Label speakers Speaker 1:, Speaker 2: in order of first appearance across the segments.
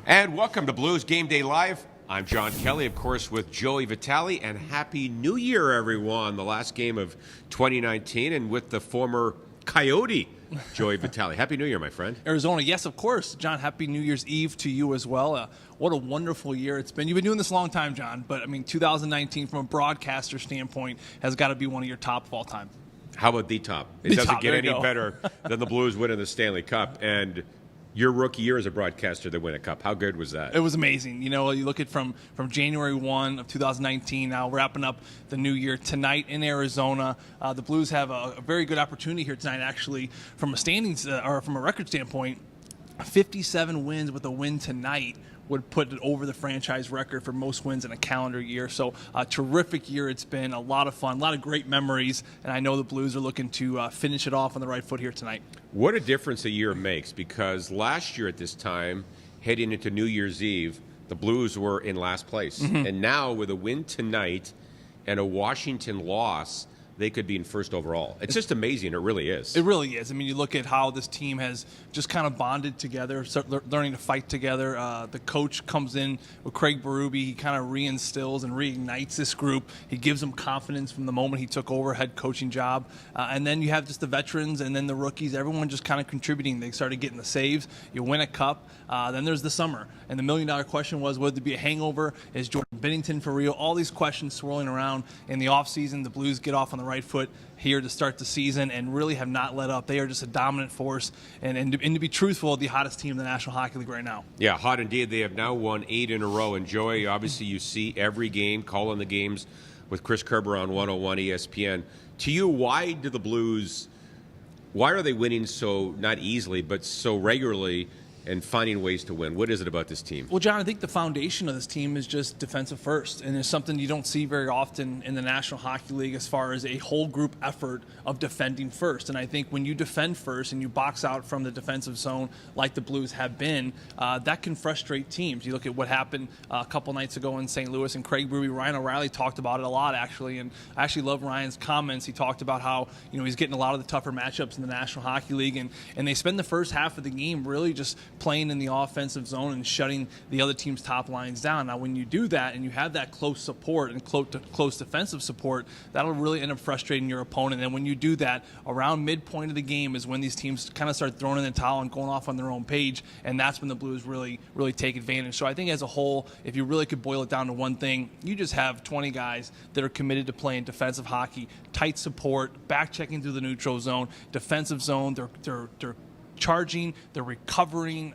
Speaker 1: And welcome to Blues Game Day Live. I'm John Kelly, of course, with Joey Vitale, and Happy New Year, everyone. The last game of 2019, and with the former Coyote, Joey Vitale. Happy New Year, my friend.
Speaker 2: Arizona, yes, of course. John, Happy New Year's Eve to you as well. What a wonderful year it's been. You've been doing this a long time, John, but I mean, 2019 from a broadcaster standpoint has got to be one of your top of all time.
Speaker 1: How about the top? It doesn't get any better than the Blues winning the Stanley Cup. And your rookie year as a broadcaster to win a cup. How good was that?
Speaker 2: It was amazing. You know, you look at from January 1 of 2019, now wrapping up the new year tonight in Arizona. The Blues have a very good opportunity here tonight, actually, from a standings or from a record standpoint. 57 wins with a win tonight would put it over the franchise record for most wins in a calendar year. So a terrific year it's been, a lot of fun, a lot of great memories, and I know the Blues are looking to finish it off on the right foot here tonight.
Speaker 1: What a difference a year makes, because last year at this time, heading into New Year's Eve, the Blues were in last place. Mm-hmm. And now with a win tonight and a Washington loss, they could be in first overall. It's just amazing. It really is. It
Speaker 2: really is. I mean, you look at how this team has just kind of bonded together, learning to fight together. The coach comes in with Craig Berube. He kind of reinstills and reignites this group. He gives them confidence from the moment he took over head coaching job. And then you have just the veterans and then the rookies, everyone just kind of contributing. They started getting the saves. You win a cup. Then there's the summer. And the million-dollar question was, would there be a hangover? Is Jordan Binnington for real? All these questions swirling around in the offseason. The Blues get off on the right foot here to start the season and really have not let up. They are just a dominant force, and to be truthful, the hottest team in the National Hockey League right now.
Speaker 1: Yeah, hot indeed. They have now won 8 in a row. And Joey, obviously you see every game, calling the games with Chris Kerber on 101 ESPN. To you, why are they winning so, not easily, but so regularly and finding ways to win? What is it about this team?
Speaker 2: Well, John, I think the foundation of this team is just defensive first, and it's something you don't see very often in the National Hockey League as far as a whole group effort of defending first. And I think when you defend first and you box out from the defensive zone like the Blues have been, that can frustrate teams. You look at what happened a couple nights ago in St. Louis, and Craig Berube, Ryan O'Reilly talked about it a lot, actually, and I actually love Ryan's comments. He talked about how, you know, he's getting a lot of the tougher matchups in the National Hockey League, and they spend the first half of the game really just playing in the offensive zone and shutting the other team's top lines down. Now, when you do that and you have that close support and close defensive support, that'll really end up frustrating your opponent. And when you do that, around midpoint of the game is when these teams kind of start throwing in the towel and going off on their own page, and that's when the Blues really take advantage. So I think as a whole, if you really could boil it down to one thing, you just have 20 guys that are committed to playing defensive hockey, tight support, back checking through the neutral zone, defensive zone. They're charging, they're recovering.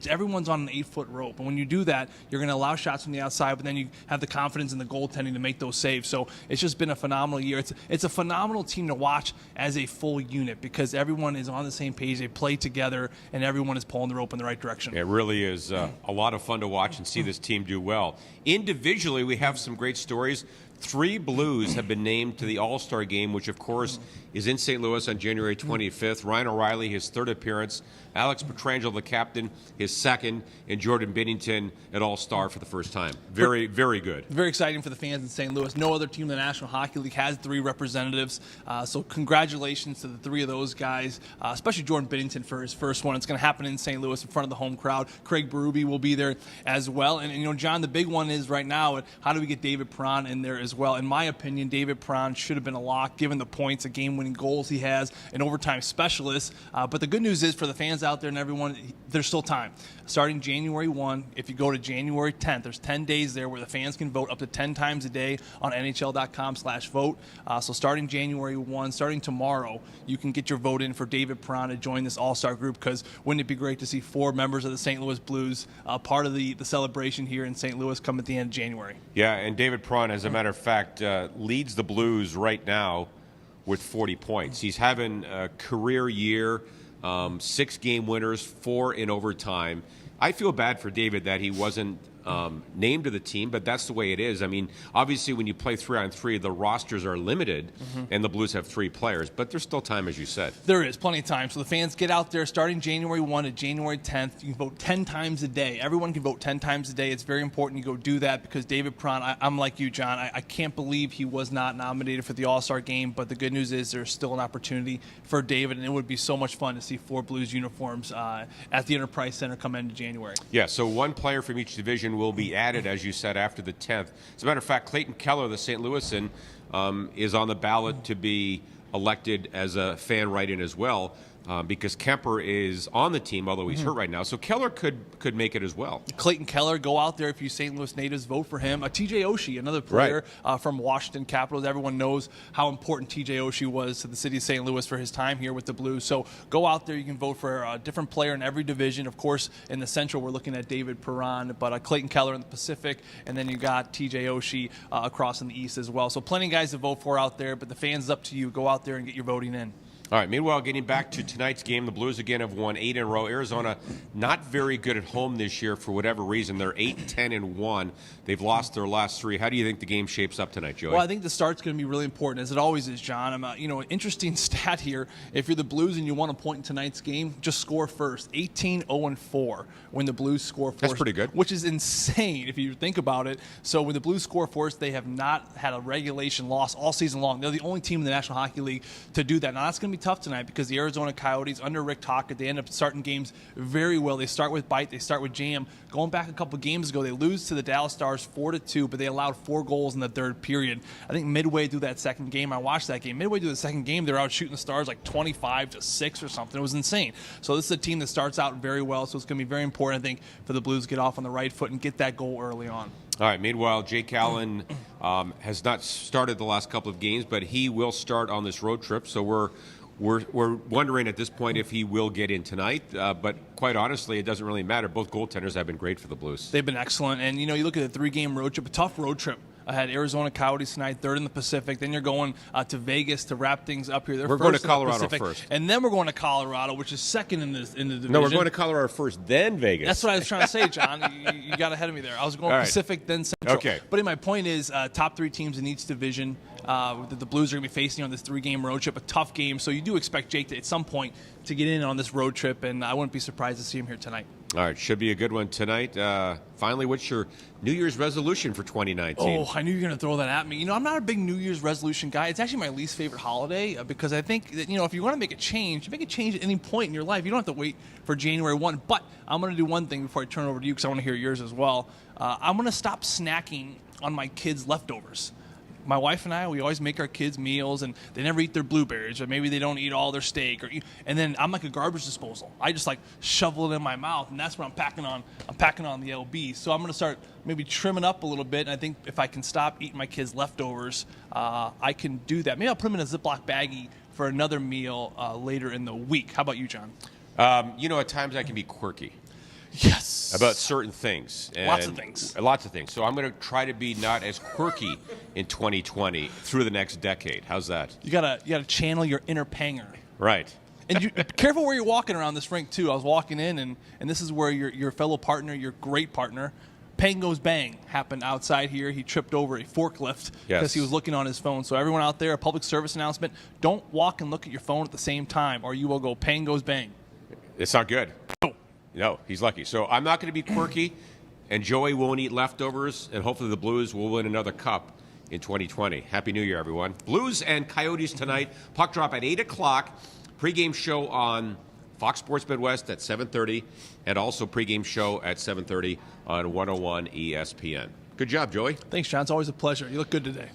Speaker 2: Everyone's on an 8-foot rope. And when you do that, you're going to allow shots from the outside, but then you have the confidence in the goaltending to make those saves. So it's just been a phenomenal year. It's a phenomenal team to watch as a full unit because everyone is on the same page. They play together, and everyone is pulling the rope in the right direction.
Speaker 1: It really is a lot of fun to watch and see this team do well. Individually, we have some great stories. 3 Blues have been named to the All-Star Game, which, of course, is in St. Louis on January 25th. Ryan O'Reilly, his 3rd appearance. Alex Pietrangelo, the captain, his 2nd. And Jordan Binnington at All-Star for the first time. Very, very good.
Speaker 2: Very exciting for the fans in St. Louis. No other team in the National Hockey League has 3 representatives. So congratulations to the 3 of those guys, especially Jordan Binnington for his first one. It's going to happen in St. Louis in front of the home crowd. Craig Berube will be there as well. And you know, John, the big one is right now, how do we get David Perron in there as well? In my opinion, David Perron should have been a lock, given the points, the game-winning goals he has, an overtime specialist. But the good news is for the fans out there and everyone, there's still time. Starting January 1, if you go to January 10th, there's 10 days there where the fans can vote up to 10 times a day on NHL.com/vote. So starting January 1, starting tomorrow, you can get your vote in for David Perron to join this All-Star group, because wouldn't it be great to see 4 members of the St. Louis Blues part of the celebration here in St. Louis come at the end of January.
Speaker 1: Yeah, and David Perron, as a matter of fact, leads the Blues right now with 40 points. He's having a career year, 6 game winners, 4 in overtime. I feel bad for David that he wasn't name to the team, but that's the way it is. I mean, obviously, when you play 3-on-3, the rosters are limited, and the Blues have 3 players, but there's still time, as you said.
Speaker 2: There is plenty of time. So the fans get out there starting January 1 to January 10th. You can vote 10 times a day. Everyone can vote 10 times a day. It's very important you go do that because David Perron, I'm like you, John. I can't believe he was not nominated for the All-Star game, but the good news is there's still an opportunity for David, and it would be so much fun to see 4 Blues uniforms at the Enterprise Center come into January.
Speaker 1: Yeah, so 1 player from each division will be added, as you said, after the 10th. As a matter of fact, Clayton Keller, the St. Louisan, is on the ballot to be elected as a fan write-in as well. Because Kemper is on the team, although he's hurt right now. So Keller could make it as well.
Speaker 2: Clayton Keller, go out there if you St. Louis natives, vote for him. TJ Oshie, another player from Washington Capitals. Everyone knows how important TJ Oshie was to the city of St. Louis for his time here with the Blues. So go out there. You can vote for a different player in every division. Of course, in the Central, we're looking at David Perron, but Clayton Keller in the Pacific, and then you got TJ Oshie across in the East as well. So plenty of guys to vote for out there, but the fans, up to you. Go out there and get your voting in.
Speaker 1: All right, meanwhile, getting back to tonight's game, the Blues again have won 8 in a row. Arizona not very good at home this year for whatever reason. They're 8-10-1. They've lost their last 3. How do you think the game shapes up tonight, Joey?
Speaker 2: Well, I think the start's going to be really important, as it always is, John. An interesting stat here. If you're the Blues and you want a point in tonight's game, just score first. 18-0-4 when the Blues score first.
Speaker 1: That's pretty good.
Speaker 2: Which is insane if you think about it. So when the Blues score first, they have not had a regulation loss all season long. They're the only team in the National Hockey League to do that. Now, that's going to be tough tonight because the Arizona Coyotes, under Rick Tocchet, they end up starting games very well. They start with bite. They start with jam. Going back a couple games ago, they lose to the Dallas Stars 4-2, but they allowed 4 goals in the third period. I think midway through that second game, I watched that game. Midway through the second game, they're out shooting the Stars like 25-6 or something. It was insane. So this is a team that starts out very well, so it's going to be very important, I think, for the Blues to get off on the right foot and get that goal early on.
Speaker 1: All right, meanwhile, Jake Allen has not started the last couple of games, but he will start on this road trip, so we're wondering at this point if he will get in tonight, but quite honestly, it doesn't really matter. Both goaltenders have been great for the Blues.
Speaker 2: They've been excellent, and you look at the 3-game road trip, a tough road trip. I had Arizona Coyotes tonight, 3rd in the Pacific. Then you're going to Vegas to wrap things up here.
Speaker 1: We're going to Colorado first.
Speaker 2: And then we're going to Colorado, which is second in the division.
Speaker 1: No, we're going to Colorado first, then Vegas.
Speaker 2: That's what I was trying to say, John. you got ahead of me there. I was going Pacific, then Central.
Speaker 1: Okay.
Speaker 2: But my point is, top 3 teams in each division that the Blues are going to be facing on this 3-game road trip, a tough game. So you do expect Jake to, at some point, to get in on this road trip, and I wouldn't be surprised to see him here tonight.
Speaker 1: All right, should be a good one tonight. Finally, what's your New Year's resolution for 2019?
Speaker 2: Oh, I knew you were going to throw that at me. I'm not a big New Year's resolution guy. It's actually my least favorite holiday because I think that, if you want to make a change, you make a change at any point in your life. You don't have to wait for January 1. But I'm going to do one thing before I turn it over to you because I want to hear yours as well. I'm going to stop snacking on my kids' leftovers. My wife and I, we always make our kids meals, and they never eat their blueberries, or maybe they don't eat all their steak, and then I'm like a garbage disposal. I just like shovel it in my mouth, and that's what I'm packing on. I'm packing on the LB. So I'm going to start maybe trimming up a little bit, and I think if I can stop eating my kids' leftovers, I can do that. Maybe I'll put them in a Ziploc baggie for another meal later in the week. How about you, John?
Speaker 1: At times I can be quirky.
Speaker 2: Yes.
Speaker 1: About certain things.
Speaker 2: Lots of things.
Speaker 1: Lots of things. So I'm going to try to be not as quirky in 2020 through the next decade. How's that?
Speaker 2: You gotta channel your inner panger.
Speaker 1: Right.
Speaker 2: And you careful where you're walking around this rink, too. I was walking in, and this is where your fellow partner, your great partner, Pang Goes Bang, happened outside here. He tripped over a forklift because he was looking on his phone. So everyone out there, a public service announcement, don't walk and look at your phone at the same time, or you will go Pang Goes Bang.
Speaker 1: It's not good. No, he's lucky. So I'm not going to be quirky, and Joey won't eat leftovers, and hopefully the Blues will win another cup in 2020. Happy New Year, everyone. Blues and Coyotes tonight. Puck drop at 8 o'clock. Pregame show on Fox Sports Midwest at 7:30, and also pregame show at 7:30 on 101 ESPN. Good job, Joey.
Speaker 2: Thanks, John. It's always a pleasure. You look good today.